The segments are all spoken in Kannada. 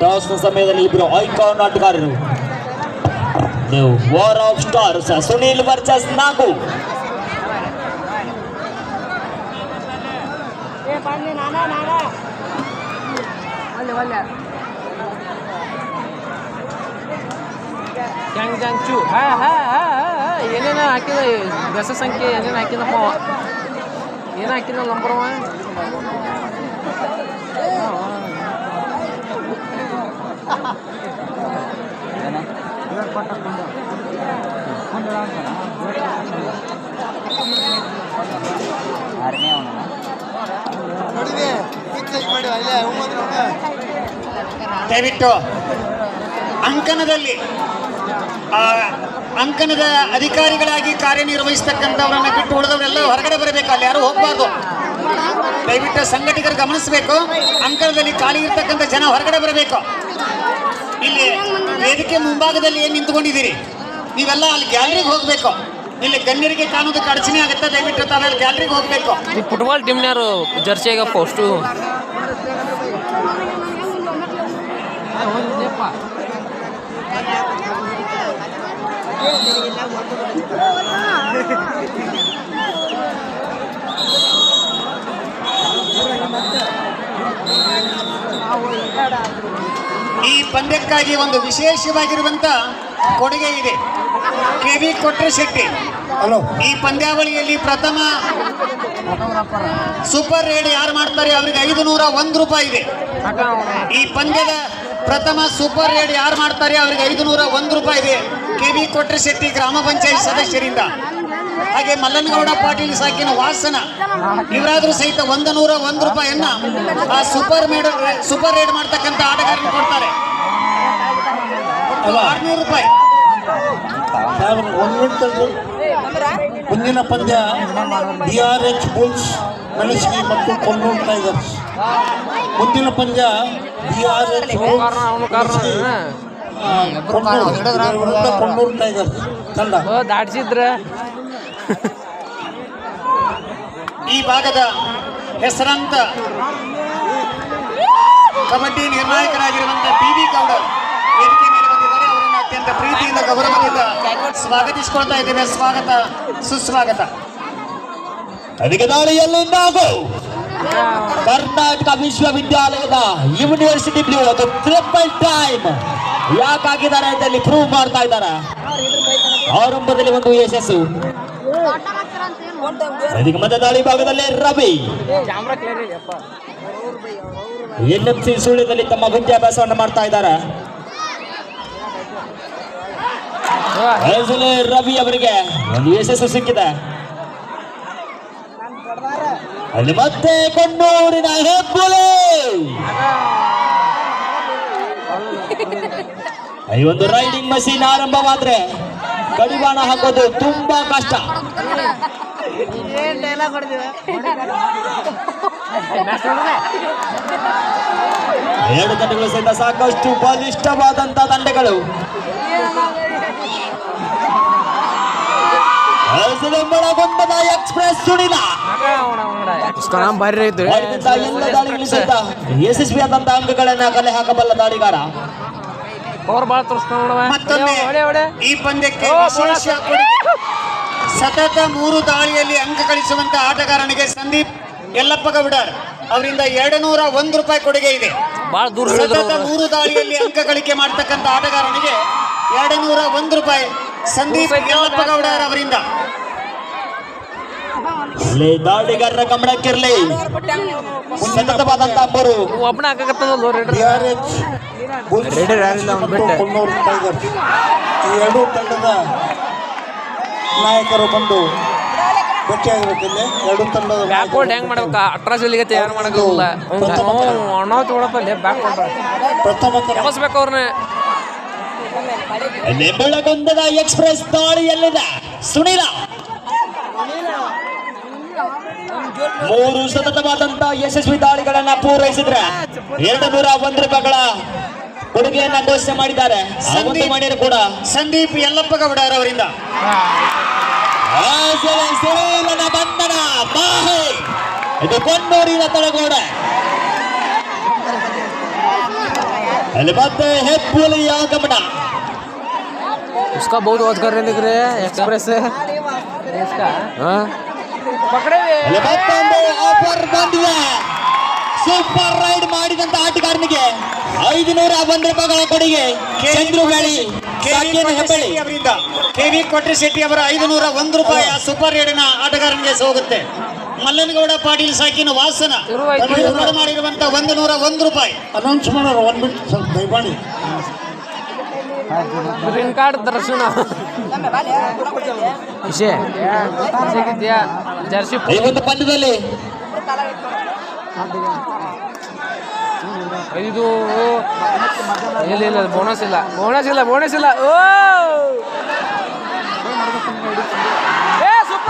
ಟಾಸ್ನ ಸಮಯದಲ್ಲಿ ಇಬ್ಬರು ಐಕಾನ್ ಆಟಗಾರರು war of stars Sunil versus Nagu. ಚು ಏನೇನು ಹಾಕಿದ ಬೆಸ ಸಂಖ್ಯೆ ಏನೇನು ಹಾಕಿದಪ್ಪ ಏನು ಹಾಕಿದ ನಂಬರ್ ದಯವಿಟ್ಟು ಅಂಕಣದ ಅಧಿಕಾರಿಗಳಾಗಿ ಕಾರ್ಯನಿರ್ವಹಿಸ್ತಕ್ಕಂಥವ್ರನ್ನ ಬಿಟ್ಟು ಉಳಿದವರೆಲ್ಲ ಹೊರಗಡೆ ಬರಬೇಕು. ಅಲ್ಲಿ ಯಾರು ಹೋಗಬಾರ್ದು. ದಯವಿಟ್ಟು ಸಂಘಟಕರು ಗಮನಿಸಬೇಕು. ಅಂಕಣದಲ್ಲಿ ಖಾಲಿ ಇರ್ತಕ್ಕಂಥ ಜನ ಹೊರಗಡೆ ಬರಬೇಕು. ಇಲ್ಲಿ ವೇದಿಕೆ ಮುಂಭಾಗದಲ್ಲಿ ಏನು ನಿಂತ್ಕೊಂಡಿದ್ದೀರಿ ನೀವೆಲ್ಲ ಅಲ್ಲಿ ಗ್ಯಾಲರಿಗೆ ಹೋಗಬೇಕು. ಇಲ್ಲಿ ಗಣ್ಯರಿಗೆ ಕಾಣೋದಕ್ಕೆ ಅಡಚಣೆ ಆಗುತ್ತೆ. ದಯವಿಟ್ಟು ತಾವೆಲ್ಲ ಗ್ಯಾಲರಿಗೆ ಹೋಗಬೇಕು. ಈ ಫುಟ್ಬಾಲ್ ಟೀಮ್ನವರು ಜರ್ಸಿಯಾಗ ಪೋಸ್ಟು ಈ ಪಂದ್ಯಕ್ಕಾಗಿ ಒಂದು ವಿಶೇಷವಾಗಿರುವಂತ ಕೊಡುಗೆ ಇದೆ. KV ಕೊಟ್ರೆ ಶೆಟ್ಟಿ ಈ ಪಂದ್ಯಾವಳಿಯಲ್ಲಿ ಪ್ರಥಮ ಸೂಪರ್ ರೇಡ್ ಯಾರು ಮಾಡ್ತಾರೆ ಅವರಿಗೆ 501 ರೂಪಾಯಿ ಇದೆ. ಈ ಪಂದ್ಯದ ಪ್ರಥಮ ಸೂಪರ್ ರೇಡ್ ಯಾರು ಮಾಡ್ತಾರೆ ಅವರಿಗೆ 501 ರೂಪಾಯಿ ಇದೆ. KV ಕೊಟ್ರೆ ಶೆಟ್ಟಿ ಗ್ರಾಮ ಪಂಚಾಯತ್ ಸದಸ್ಯರಿಂದ. ಹಾಗೆ ಮಲ್ಲನಗೌಡ ಪಾಟೀಲ್ ಸಾಕಿನ ವಾಸನ ಇವರಾದ್ರೂ ಸಹಿತ 101 ರೂಪಾಯಿಯನ್ನ ಆ ಸೂಪರ್ ರೇಡ್ ಮಾಡ್ತಕ್ಕಂಥ ಆಟಗಾರರು ಕೊಡ್ತಾರೆ. 600 ರೂಪಾಯಿ. ಮುಂದಿನ ಪಂದ್ಯ DRH ಬುಲ್ಸ್ ಮೆಣಸಿಗೆ ಮತ್ತು ಕೊಣ್ಣೂರು ಟೈಗರ್ಸ್. ಮುಂದಿನ ಪಂದ್ಯ DRH ಕೊಣ್ಣೂರು ಟೈಗರ್ಸ್ ತಂಡ ದಾಡ್ಸಿದ್ರ. ಈ ಭಾಗದ ಹೆಸರಾಂತ ಕಬಡ್ಡಿ ನಿರ್ಣಾಯಕರಾಗಿರುವಂತಹ PV ಗೌಡ ವೇದಿಕೆ ಮೇಲೆ ಬಂದಿದ್ದಾರೆ. ಅವರನ್ನು ಅತ್ಯಂತ ಪ್ರೀತಿಯಿಂದ ಗೌರವದಿಂದ ಸ್ವಾಗತಿಸಿಕೊಳ್ತಾ ಇದ್ದೇವೆ. ಸ್ವಾಗತ ಸುಸ್ವಾಗತ. ಅದಕ್ಕೆ ದಾಳಿಯಲ್ಲಿ ನಾವು ಕರ್ನಾಟಕ ವಿಶ್ವವಿದ್ಯಾಲಯದ ಯೂನಿವರ್ಸಿಟಿ ಬ್ಲೂ ಅದು ಟ್ರಿಪಲ್ ಟೈಮ್ ಯಾಕಾಗಿದ್ದಾರೆ ಅಂತ ಇಲ್ಲಿ ಪ್ರೂವ್ ಮಾಡ್ತಾ ಇದ್ದಾರೆ. ಆರಂಭದಲ್ಲಿ ಒಂದು ಯಶಸ್ಸು. ಅದಕ್ಕೆ ಮತ್ತೆ ದಾಳಿ ಭಾಗದಲ್ಲಿ ರವಿ NMC ಸುಳ್ಯದಲ್ಲಿ ತಮ್ಮ ವಿದ್ಯಾಭ್ಯಾಸವನ್ನು ಮಾಡ್ತಾ ಇದ್ದಾರೆ. ರವಿ ಅವರಿಗೆ ಒಂದು ಯಶಸ್ಸು ಸಿಕ್ಕಿದೆ. ಅಲ್ಲಿ ಮತ್ತೆ ಕೊಣ್ಣೂರಿನ ಹೆಬ್ಬುಲಿ ಈ ಒಂದು ರೈಡಿಂಗ್ ಮಷೀನ್ ಆರಂಭವಾದ್ರೆ ಕಡಿವಾಣ ಹಾಕೋದು ತುಂಬಾ ಕಷ್ಟ. ಎರಡು ತಂಡಗಳು ಸಹಿತ ಸಾಕಷ್ಟು ಬಲಿಷ್ಠವಾದಂತ ತಂಡಗಳು. ಒಳಗೊಂಡದ ಎಕ್ಸ್ಪ್ರೆಸ್ ಸುಡಿದ ಎಲ್ಲ ದಾಳಿಗಳು ಸಹಿತ ಯಶಸ್ವಿಯಾದಂತ ಅಂಕಗಳನ್ನ ಕಲೆ ಹಾಕಬಲ್ಲ ದಾಳಿಗಾರ. ಮತ್ತೊಮ್ಮೆ ಈ ಪಂದ್ಯಕ್ಕೆ ವಿಶೇಷ ಸತತ 3 ದಾಳಿಯಲ್ಲಿ ಅಂಕ ಗಳಿಸುವಂತ ಆಟಗಾರನಿಗೆ ಸಂದೀಪ್ ಯಲ್ಲಪ್ಪ ಗೌಡರ್ ಅವರಿಂದ 201 ರೂಪಾಯಿ ಕೊಡುಗೆ ಇದೆ. ಸತತ 3 ದಾಳಿಯಲ್ಲಿ ಅಂಕ ಗಳಿಕೆ ಮಾಡ್ತಕ್ಕಂಥ ಆಟಗಾರನಿಗೆ 201 ರೂಪಾಯಿ ಸಂದೀಪ್ ಯಲ್ಲಪ್ಪ ಗೌಡರ್ ಅವರಿಂದ. ದಾಳಿಗಾರರ ಗಮನಕ್ಕಿರಲಿ ಸತತವಾದಂತ ಅಂಬರು ಒಬ್ಬನ ಕೊಣ್ಣೂರು ಟೈಗರ್ಸ್ ಈ ಎರಡೂ ತಂಡದ ನಾಯಕರು ಬಂದು ಭೇಟಿಯಾಗಬೇಕಿದೆ. ಎರಡು ತಂಡದ ಬ್ಯಾಕ್ವರ್ಡ್ ಹೆಂಗ್ ಮಾಡ್ಬೇಕ ಅಟ್ರಾಸಿಲಿಗೆ ತಯಾರು ಮಾಡೋದಿಲ್ಲ. ಅಣ್ಣ ತಗೊಳಪ್ಪಲ್ಲಿ ಬ್ಯಾಕ್ವರ್ಡ್ ಎಮಸ್ಬೇಕು ಅವ್ರನ್ನ. ಬೆಳಗೊಂದದ ಎಕ್ಸ್ಪ್ರೆಸ್ ದಾಳಿಯಲ್ಲಿದೆ ಸುನೀಲ. 3 ಸತತವಾದಂತ ಯಶಸ್ವಿ ದಾಳಿಗಳನ್ನ ಪೂರೈಸಿದ್ರೆ 201 ರೂಪಾಯಿಗಳ ಕೊಡುಗೆಯನ್ನ ಘೋಷಣೆ ಮಾಡಿದ್ದಾರೆ. ಮಣಿಯರು ಕೂಡ ಸಂದೀಪ್ ಯಲ್ಲಪ್ಪ ಗೌಡರ್ ಅವರಿಂದ. ಸುನೀಲನ ಬಂಧನ ಬಾಹೆ ಇದು ಕೊಣ್ಣೂರಿನ ತಳಗೋಡೆ. ಅಲ್ಲಿ ಮತ್ತೆ ಹೆಬ್ಬುಲಿಯ ಆಗಮನ. उसका बहुत वॉच कर रहे दिख रहे हैं एक्सप्रेस से इसका हाँ पकड़े ಅಲ್ಲಿ ಮತ್ತೊಂದು ಆಫರ್ ಬಂದಿದೆ. ಸೂಪರ್ ರೈಡ್ ಮಾಡಿದಂತ ಆಟಗಾರನಿಗೆ 501 ರೂಪಾಯಿಗಳ ಕೊಡುಗೆ. ಚಂದ್ರು ಗಾಳಿ ಹೆಬ್ಬಳ್ಳಿ ಅವರಿಂದ KV ಕೊಟ್ರೆ ಶೆಟ್ಟಿ ಅವರ 501 ರೂಪಾಯಿ ಸೂಪರ್ ರೈಡಿನ ಆಟಗಾರನಿಗೆ ಹೋಗುತ್ತೆ. ಮಲ್ಲನಗೌಡ ಪಾಟೀಲ್ ಸಾಕಿನ ವಾಸನ ಇವರು ಮಾಡಿರುವಂತ 101 ರೂಪಾಯಿ. ಅನೌನ್ಸ್ ಮಾಡೋರು 1 ಮಿನಿಟ್ ಸ್ವಲ್ಪ ದಯಮಾಡಿ. ग्रीन कार्ड दर्शन इसे किया जर्सी ಈ ಒಂದು ಪಂದ್ಯದಲ್ಲಿ ಇದು ಇಲ್ಲ ಇಲ್ಲ ಬೋನಸ್ ಇಲ್ಲ ಬೋನಸ್ ಇಲ್ಲ ಬೋನಸ್ ಇಲ್ಲ ಓ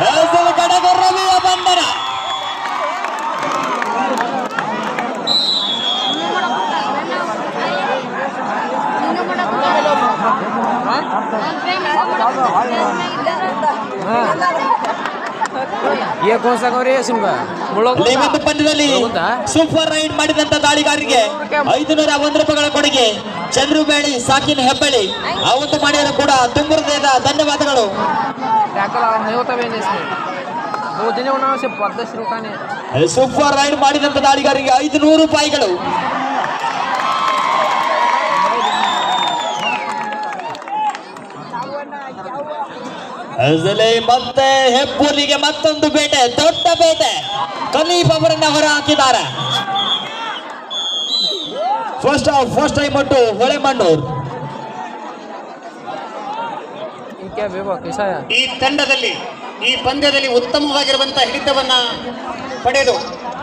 ಹೆಸರು ಕಡೆಗೆ ರವಿಯ ಬಂಧನ. ये कौन सा कौन है सिंबा ಈ ಒಂದು ಪಂದ್ಯದಲ್ಲಿ ಸೂಪರ್ ರೈಡ್ ಮಾಡಿದಂತ ದಾಳಿಗಾರರಿಗೆ 501 ರೂಪಾಯಿಗಳ ಕೊಡುಗೆ. ಚಂದ್ರು ಬೇಳಿ ಸಾಕಿನ ಹೆಬ್ಬಳ್ಳಿ ಆ ಒಂದು ಮಾಡಿದ್ರು ಕೂಡ ತುಂಬ ಹೃದಯದ ಧನ್ಯವಾದಗಳು. नहीं होता भी इसमें 2 दिन होना से 10 रुपये ಸೂಪರ್ ರೈಡ್ ಮಾಡಿದಂತ ದಾಳಿಗಾರರಿಗೆ 500 ರೂಪಾಯಿಗಳು. ಅದರಲ್ಲಿ ಮತ್ತೆ ಹೆಬ್ಬುಲಿಗೆ ಮತ್ತೊಂದು ಬೇಟೆ, ದೊಡ್ಡ ಬೇಟೆ. ಖಲೀಫ್ ಅವರನ್ನ ಹೊರ ಹಾಕಿದ್ದಾರೆ. ಫಸ್ಟ್ ಟೈಮ್ ಒಟ್ಟು ಹೊಳೆಮಣ್ಣೂರು. क्या बेबा कैसा है ಈ ತಂಡದಲ್ಲಿ ಈ ಪಂದ್ಯದಲ್ಲಿ ಉತ್ತಮವಾಗಿರುವಂತಹ ಹಿಡಿತವನ್ನ ಪಡೆದು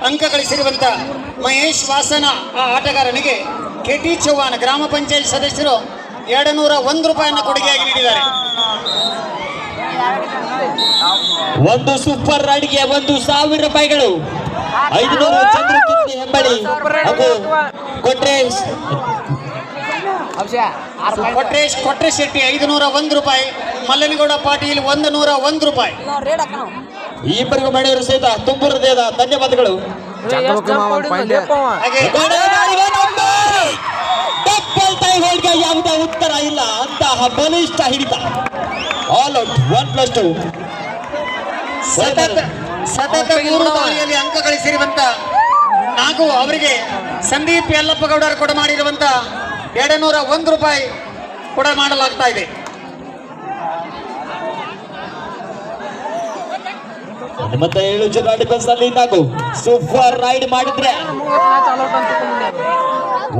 ಅಂಕ ಗಳಿಸಿರುವಂತ ಮಹೇಶ್ ವಾಸನ ಆ ಆಟಗಾರನಿಗೆ KT ಚೌಹಾಣ್ ಗ್ರಾಮ ಪಂಚಾಯತ್ ಸದಸ್ಯರು 201 ರೂಪಾಯಿಯನ್ನು ಕೊಡುಗೆಯಾಗಿ ನೀಡಿದ್ದಾರೆ. ಒಂದು ಸೂಪರ್ ರೈಡ್ಗೆ 1000 ರೂಪಾಯಿಗಳು. 500 ಚಂದ್ರು ಕಿತ್ತಿ ಹೆಬ್ಬಳ್ಳಿ ಹಾಗೂ ಕೊಟ್ರೆ ಶೆಟ್ಟಿ 501 ರೂಪಾಯಿ. ಮಲ್ಲನಗೌಡ ಪಾಟೀಲ್ 101 ರೂಪಾಯಿ. ಈ ಇಬ್ಬರಿಗೂ ಮಾಡಿದ್ರು ಸಹಿತ ತುಂಬ ಹೃದಯದ ಧನ್ಯವಾದಗಳು. ಹಾಗೆ ಡಬಲ್ ಟೈ ಹೋಲ್ಡ್ಗೆ ಯಾವುದೇ ಉತ್ತರ ಇಲ್ಲ ಅಂತಹ ಬಲಿಷ್ಠ ಹಿಡಿತ. All out 1+2. ಸತತ 3 ದಾಳಿಯಲ್ಲಿ ಅಂಕ ಗಳಿಸಿರುವಂತ ನಾಗು ಅವರಿಗೆ ಸಂದೀಪ್ ಯಲ್ಲಪ್ಪ ಗೌಡರು ಕೊಡ ಮಾಡಿರುವಂತ 201 ರೂಪಾಯಿ ಕೊಡ ಮಾಡಲಾಗ್ತಾ ಇದೆ. ಮತ್ತೆ 7 ಜನ ಡಿಫೆನ್ಸ್ ಅಲ್ಲಿ ನಾವು ಸೂಪರ್ ರೈಡ್ ಮಾಡಿದ್ರೆ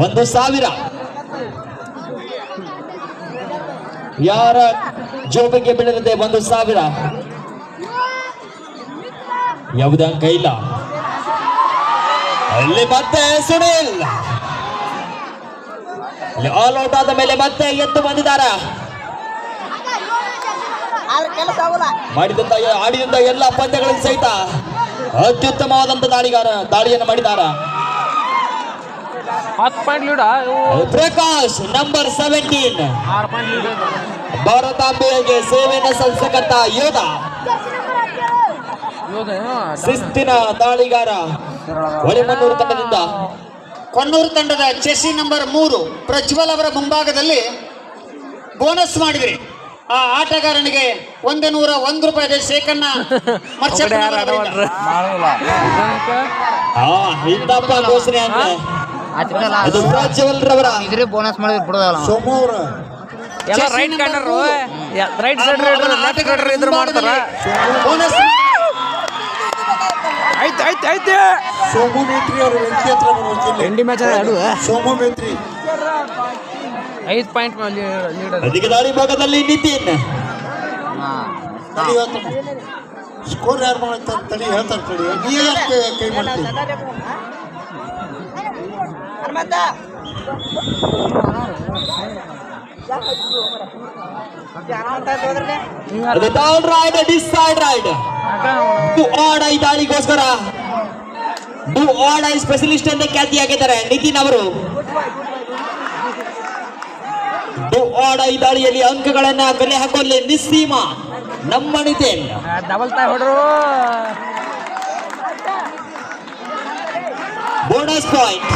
1000. ಯಾರ ಜೋಬಿಗೆ ಬೀಳದೆ 1000. ಯಾವುದೇ ಅಂಕ ಇಲ್ಲ. ಅಲ್ಲಿ ಮತ್ತೆ ಸುನಿಲ್ ಆಲ್ ಔಟ್ ಆದ ಮೇಲೆ ಮತ್ತೆ ಎದ್ದು ಬಂದಿದ್ದಾರ. ಆಡಿದಂತ ಎಲ್ಲ ಪಂದ್ಯಗಳಲ್ಲಿ ಸಹಿತ ಅತ್ಯುತ್ತಮವಾದಂತ ದಾಳಿಯನ್ನು ಮಾಡಿದಾರ. 10 point lead Prakash number 17 6 point lead ಭಾರತಾಂಬೆಗೆ ಸೇವೆಯನ್ನು ಸಲ್ಲಿಸತಕ್ಕಂತ ಯೋಧ, ಶಿಸ್ತಿನ ದಾಳಿಗಾರ ಹೊಳೆಮಣ್ಣೂರು ತಂಡದಿಂದ. ಕೊಣ್ಣೂರು ತಂಡದ ಚೆಸಿ ನಂಬರ್ 3 ಪ್ರಜ್ವಲ್ ಅವರ ಮುಂಭಾಗದಲ್ಲಿ ಬೋನಸ್ ಮಾಡಿದ್ರಿ. ಆ ಆಟಗಾರನಿಗೆ 101 ರೂಪಾಯಿ ಶೇಕನ್ನ ಇಂದಪ್ಪ ಘೋಷಣೆ ಅಂತ ಅದು ಪ್ರಜ್ವಲ್ ರವರ ಬೋನಸ್ ಮಾಡಿದ್ರೆ ಬಿಡೋದಲ್ಲ ಸೋಮವಾರ ಎಲ್ಲ right corner right side left corner ಇದ್ರು ಮಾಡ್ತಾರ. ಬೋನಸ್ ಆಯ್ತು ಆಯ್ತು ಆಯ್ತು ಸೋಮು ಮೇತ್ರಿ ಅವರು ವೆಂಕಿ ಹತ್ರ ಬರ್ಬೇಕಿಲ್ಲ. ಎಂಡಿ ಮ್ಯಾಚ್ ಆಡು ಸೋಮು ಮೇತ್ರಿ 5 ಪಾಯಿಂಟ್ ಲೀಡ್ ಅದಕ್ಕೆ ದಾಳಿ ಭಾಗದಲ್ಲಿ ನಿತಿನ್ ತಡಿ ಹೇಳ್ತಾನೆ. ಸ್ಕೋರ್ ಯಾರು ಮಾಡ್ತಾರೆ ತಡಿ ಹೇಳ್ತಾರೆ ತಡಿ. ನೀ ಯಾಕೆ ಕೈ ಮಾಡ್ತೀವಿ? Decide raid do or die ದಾಳಿಗೋಸ್ಕರ ಟು ಆಡ್ ಐ ಸ್ಪೆಷಲಿಸ್ಟ್ ಅಂತ ಖ್ಯಾತಿಯಾಗಿದ್ದಾರೆ ನಿತಿನ್ ಅವರು. ಟು ಆಡ್ ಐ ದಾಳಿಯಲ್ಲಿ ಅಂಕಗಳನ್ನ ಕಲೆ ಹಾಕುವಲ್ಲಿ ನಿಸ್ಸೀಮ ನಮ್ಮ ನಿತಿನ್. ಡಬಲ್ ತಾಯ್ ಹೊಡ್ರು ಬೋನಸ್ ಪಾಯಿಂಟ್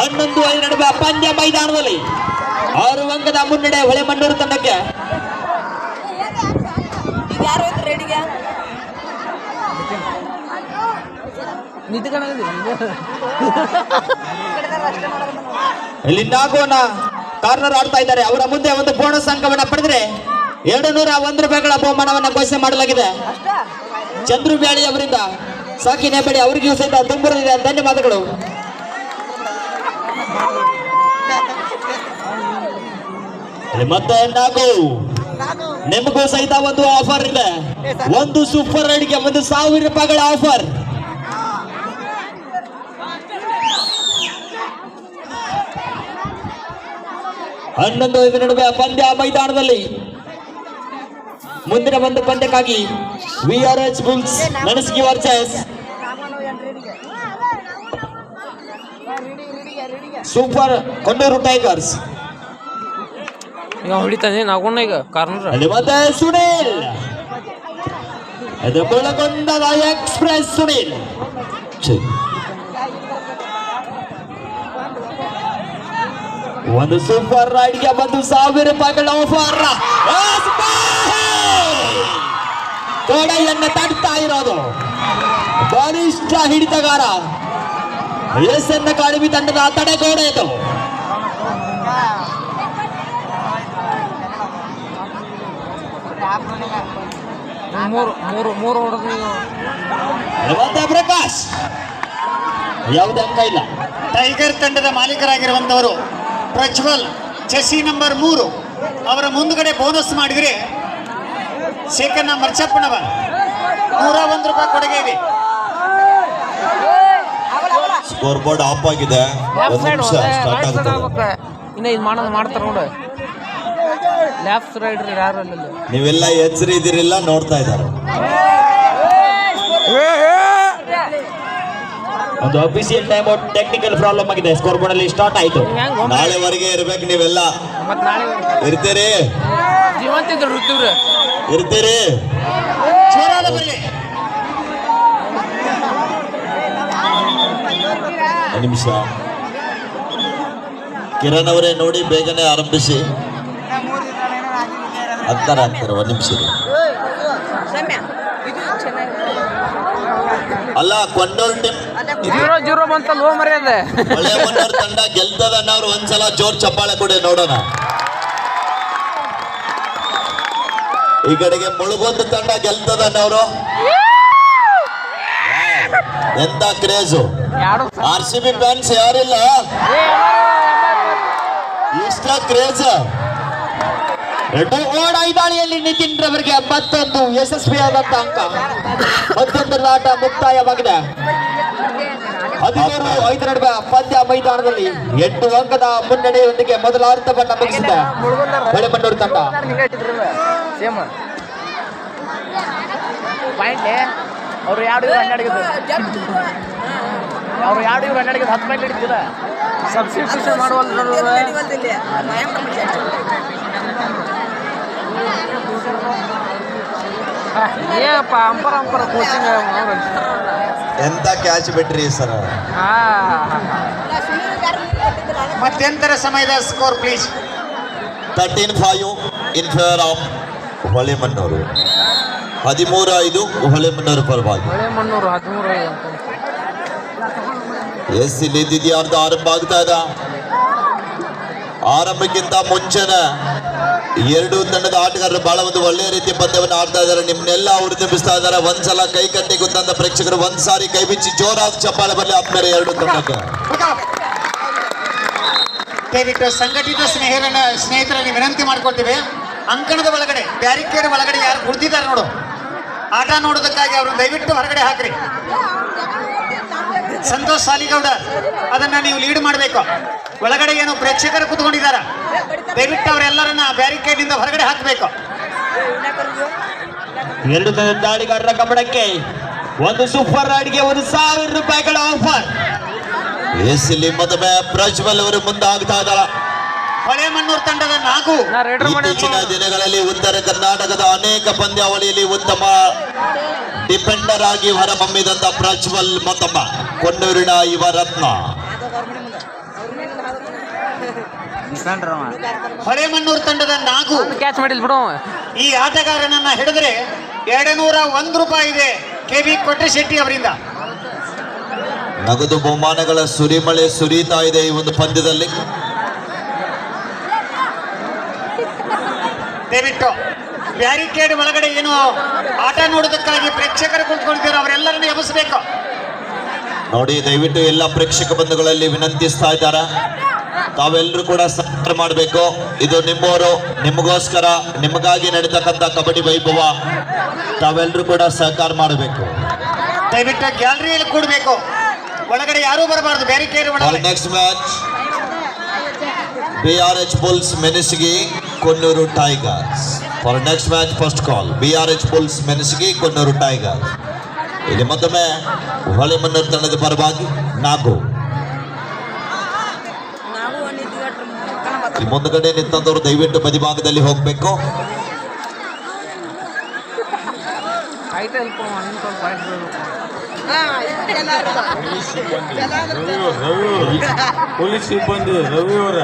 11-5 ನಡುವೆ ಪಂದ್ಯ ಮೈದಾನದಲ್ಲಿ 6 ಅಂಕದ ಮುನ್ನಡೆ ಹೊಳೆಮಣ್ಣೂರು ತಂಡಕ್ಕೆ. ಇಲ್ಲಿ ನಾಗೋನ ಕಾರ್ನರ್ ಆಡ್ತಾ ಇದ್ದಾರೆ. ಅವರ ಮುಂದೆ ಒಂದು ಬೋನಸ್ ಅಂಕವನ್ನ ಪಡೆದರೆ 201 ರೂಪಾಯಿಗಳ ಬಹುಮಾನವನ್ನ ಘೋಷಣೆ ಮಾಡಲಾಗಿದೆ. ಚಂದ್ರು ಬ್ಯಾಳಿ ಅವರಿಂದ ಸಾಕಿನ ಹೆಬ್ಬಳ್ಳಿ ಅವರಿಗೂ ಸಹಿತ ತುಂಬುರಿದ ಧನ್ಯವಾದಗಳು. ಮತ್ತೆ ನಾಗೋ ನಿಮಗೂ ಸಹಿತ ಒಂದು ಆಫರ್ ಇದೆ. ಒಂದು ಸೂಪರ್ ರೈಡ್ಗೆ 1,000 ರೂಪಾಯಿಗಳ ಆಫರ್. ಹನ್ನೊಂದು ನಡುವೆ ಪಂದ್ಯ ಮೈದಾನದಲ್ಲಿ ಮುಂದಿನ ಒಂದು ಪಂದ್ಯಕ್ಕಾಗಿ VRH bulls Menasgi versus super Kondur tigers. ಈಗ ಹೊಡಿತಾನೆ ನಾಗೋಣ ಈಗ ಕಾರ್ನರ್. ಅಲ್ಲಿ ಮತ್ತೆ ಸುನೀಲ್, ಅದು ಬೆಳಗೊಂಡದ ಎಕ್ಸ್ಪ್ರೆಸ್ ಸುನೀಲ್. ಒಂದು ಸೂಪರ್ ರೈಡ್ಗೆ 1,000 ರೂಪಾಯಿಗಳ ಆಫರ್. ಕೋಡೆಯನ್ನು ತಡ್ತಾ ಇರೋದು ಬಲಿಷ್ಠ ಹಿಡಿತಗಾರ ಎಸ್ಎನ್ ಅಕಾಡೆಮಿ ತಂಡದ ತಡೆಗೋಡೆ ಇದು. ಮೂರು ಹೊಡೆದು ಮತ್ತೆ ಪ್ರಕಾಶ್ ಯಾವುದೇ ಅಂಕ ಇಲ್ಲ. ಟೈಗರ್ ತಂಡದ ಮಾಲೀಕರಾಗಿರುವಂತವರು ಪ್ರಜ್ವಲ್ ಚೆಸಿ ನಂಬರ್ 3 ಅವರ ಮುಂದುಗಡೆ ಬೋನಸ್ ಮಾಡಿದ್ರೆ ಶೇಖರ್ ಮರ್ಚಪ್ಪನವ 101 ರೂಪಾಯಿ ಕೊಡುಗೆ ಇದೆ. ಸ್ಕೋರ್ ಬೋರ್ಡ್ ಆಫ್ ಆಗಿದೆ. Left side start right side ಆಗುತ್ತೆ. ಆಗ್ಬೇಕು. ಇನ್ನ ಇದು ಮಾಡ್ತಾರ ನೋಡು. ಲೆಫ್ಟ್ ರೈಡರ್ ಯಾರು ಅಲ್ಲ. ನೀವೆಲ್ಲ ಎಚ್ಚರಿ ಇದಿರಿಲ್ಲ, ನೋಡ್ತಾ ಇದ್ದಾರೆ. ಒಂದು official time out technical problem ಆಗಿದೆ. ಸ್ಕೋರ್ ಬೋರ್ಡ್ ಅಲ್ಲಿ ಸ್ಟಾರ್ಟ್ ಆಯ್ತು. ನಾಳೆವರೆಗೆ ಇರ್ಬೇಕು ನೀವೆಲ್ಲ. ಮತ್ತೆ ನಾಳೆ ಇರ್ತೀರಿ ಜೀವಂತ ಇರ್ತೀವ್ರಿ. ಇರ್ತೀರಿ ಜೋರಾದ ಬರಲಿ. ಒಂದು ನಿಮಿಷ ಕಿರಣ್ ಅವರೇ, ನೋಡಿ ಬೇಗನೆ ಆರಂಭಿಸಿ ಅಂತಾರೆ. ಒಂದು ನಿಮಿಷ ಅಲ್ಲ, ಕೊಂಡೋರ್ ಟೀಮ್ 0-0 ಬಂತ ಲೋ ಮರ್ಯಾದೆ. ಹೊಳೆಮಣ್ಣೂರು ತಂಡ ಗೆಲ್ತದ ಅನ್ನೋರು ಒಂದ್ಸಲ ಜೋರ್ ಚಪ್ಪಾಳೆ ಕೊಡಿ ನೋಡೋಣ. ಈ ಕಡೆಗೆ ಮುಳುಗೊಂದು ತಂಡ ಗೆಲ್ತದ ಅನ್ನೋರು ಎಂತ ಕ್ರೇಜು. RCB ಫ್ಯಾನ್ಸ್ ಯಾರಿಲ್ಲ, ಇಷ್ಟ ಕ್ರೇಜ್. ಓಡ ದಾಳಿಯಲ್ಲಿ ನಿತಿನ್ ರವರಿಗೆ 11 ಯಶಸ್ವಿಯಾದಂತ ಅಂಕ. 11ರ ಆಟ ಮುಕ್ತಾಯವಾಗಿದೆ. 13-5 ನಡುವೆ ಪಂದ್ಯ ಮೈದಾನದಲ್ಲಿ 8 ಅಂಕದ ಮುನ್ನಡೆಯೊಂದಿಗೆ ಮೊದಲ ಅರ್ಧವನ್ನ ಮುಗಿಸಿದೆ ಹೊಳೆಮಣ್ಣೂರು ತಂಡ. ಅವ್ರು 2 12 10 ಪಾಯಿಂಟ್ ಹಿಡಿತಿಲ್ಲ. ಸಬ್ಸ್ಟಿಟ್ಯೂಷನ್ ಮಾಡುವಲ್ಲ. ಏನಪ್ಪ ಅಂಪರ ಕೋಚಿಂಗ್ ಎಂತ ಕ್ಯಾಚ್ ಬಿಟ್ರಿ ಸರ್. ಮಧ್ಯಂತರ ಸಮಯದ score please. 13-5 in favour of Holemannur. 13-5 Holemannur ಪರವಾಗಿ. ಹೊಳೆಮಣ್ಣೂರು 13-5 ಅಂತ. ಎಸ್ ಇಲ್ಲಿ ಅರ್ಧ ಆರಂಭ ಆಗ್ತಾ ಇದೆ. ಆರಂಭಕ್ಕಿಂತ ಮುಂಚೆನೆ ಎರಡು ತಂಡದ ಆಟಗಾರರು ಬಹಳ ಒಂದು ಒಳ್ಳೆಯ ರೀತಿಯ ಪಂದ್ಯವನ್ನು ಆಡ್ತಾ ಇದ್ದಾರೆ. ನಿಮ್ಮನ್ನೆಲ್ಲ ಅವರು ತುಂಬಿಸ್ತಾ ಇದ್ದಾರೆ. ಒಂದ್ಸಲ ಕೈ ಕಟ್ಟಿ ಗೊತ್ತಂತ ಪ್ರೇಕ್ಷಕರು ಒಂದ್ಸಾರಿ ಕೈ ಬಿಚ್ಚಿ ಜೋರಾದ ಚಪ್ಪಾಳೆ ಬರಲಿ ಆದ್ಮೇಲೆ ಎರಡು ತಂಡಕ್ಕೆ. ದಯವಿಟ್ಟು ಸಂಘಟಿತ ಸ್ನೇಹಿತರಲ್ಲಿ ವಿನಂತಿ ಮಾಡ್ಕೊಳ್ತೀವಿ. ಅಂಕಣದ ಒಳಗಡೆ ಬ್ಯಾರಿಕೇಡ್ ಒಳಗಡೆ ಯಾರು ಕುಳಿತಿದ್ದಾರೆ ನೋಡು, ಆಟ ನೋಡೋದಕ್ಕಾಗಿ ಅವರು ದಯವಿಟ್ಟು ಹೊರಗಡೆ ಹಾಕ್ರಿ. ಸಂತೋಷ್ ಸಾಲಿಗೌಡ ಅದನ್ನ ನೀವು ಲೀಡ್ ಮಾಡಬೇಕು. ಒಳಗಡೆ ಏನು ಪ್ರೇಕ್ಷಕರು ಕೂತ್ಕೊಂಡಿದ್ದಾರೆ, ದಯವಿಟ್ಟು ಅವರೆಲ್ಲರನ್ನ ಬ್ಯಾರಿಕೇಡ್ ನಿಂದ ಹೊರಗಡೆ ಹಾಕಬೇಕು. ಎರಡು ದಾಳಿಗಾರರ ಗಮನಕ್ಕೆ ಒಂದು ಸೂಪರ್ ರೈಡ್ಗೆ 1,000 ರೂಪಾಯಿಗಳ ಆಫರ್. ಎಸ್ ಇಲ್ಲಿ ಮತ್ತೊಮ್ಮೆ ಪ್ರಜ್ವಲ್ ಅವರು ಮುಂದಾಗ್ತಾ ಇದ್ದಾರೆ. ಹೊಳೆಮಣ್ಣೂರು ತಂಡದ ನಾಗು ಇತ್ತೀಚಿನ ದಿನಗಳಲ್ಲಿ ಉತ್ತರ ಕರ್ನಾಟಕದ ಅನೇಕ ಪಂದ್ಯಾವಳಿಯಲ್ಲಿ ಉತ್ತಮ ಡಿಫೆಂಡರ್ ಆಗಿ ಹೊರಹೊಮ್ಮಿದಂತ ಪ್ರಜ್ವಲ್ ಮತ್ತೊಮ್ಮ ಕೊಂಡೂರಿನ ಯುವ ರತ್ನ. ಹೊಳೆಮಣ್ಣೂರು ತಂಡದ ನಾಗು ಕ್ಯಾಚ್ ಮಾಡಿಲ್ ಬಿಡು ಈ ಆಟಗಾರನನ್ನ ಹಿಡಿದ್ರೆ 201 ರೂಪಾಯಿ ಇದೆ KB ಕೊಟ್ರೇಶೆಟ್ಟಿ ಅವರಿಂದ. ನಗದು ಬಹುಮಾನಗಳ ಸುರಿಮಳೆ ಸುರಿತಾ ಇದೆ ಈ ಒಂದು ಪಂದ್ಯದಲ್ಲಿ. ದಯವಿಟ್ಟು ಬ್ಯಾರಿಕೇಡ್ ಒಳಗಡೆ ಏನು ಆಟ ನೋಡೋದಕ್ಕಾಗಿ ಪ್ರೇಕ್ಷಕರು ಕುಳಿತುಕೊಂಡಿದ್ದಾರೆ ಅವರೆಲ್ಲರನ್ನು ಎಬ್ಬಿಸಬೇಕು. ನೋಡಿ, ದಯವಿಟ್ಟು ಎಲ್ಲ ಪ್ರೇಕ್ಷಕ ಬಂಧುಗಳಲ್ಲಿ ವಿನಂತಿಸ್ತಾ ಇದ್ದಾರೆ, ತಾವೆಲ್ಲರೂ ಕೂಡ ಸಹಕಾರ ಮಾಡಬೇಕು. ಇದು ನಿಮ್ಮವರು, ನಿಮಗೋಸ್ಕರ, ನಿಮಗಾಗಿ ನಡೀತಕ್ಕಂಥ ಕಬಡ್ಡಿ ವೈಭವ. ತಾವೆಲ್ಲರೂ ಕೂಡ ಸಹಕಾರ ಮಾಡಬೇಕು. ದಯವಿಟ್ಟು ಗ್ಯಾಲರಿಯಲ್ಲಿ ಕೂಡಬೇಕು, ಒಳಗಡೆ ಯಾರೂ ಬರಬಾರದು ಬ್ಯಾರಿಕೇಡ್ ಫಾರ್ ಒಳಗಡೆ. Next match BRH bulls Menasigi Konnur tigers. For next match first call BRH bulls Menasigi Konnur tigers. ಇಲ್ಲಿ ಮತ್ತೊಮ್ಮೆ ಹೊಳೆಮಣ್ಣೂರು ತಂಡದ ಪರವಾಗಿ ನಾಗು. ಈ ಮುಂದಗಡೆ ನಿಂತಂದವರು ದಯವಿಟ್ಟು ಬದಿಭಾಗದಲ್ಲಿ ಹೋಗ್ಬೇಕು. ಪೊಲೀಸ್ ಸಿಬ್ಬಂದಿ ರವಿ ಅವರ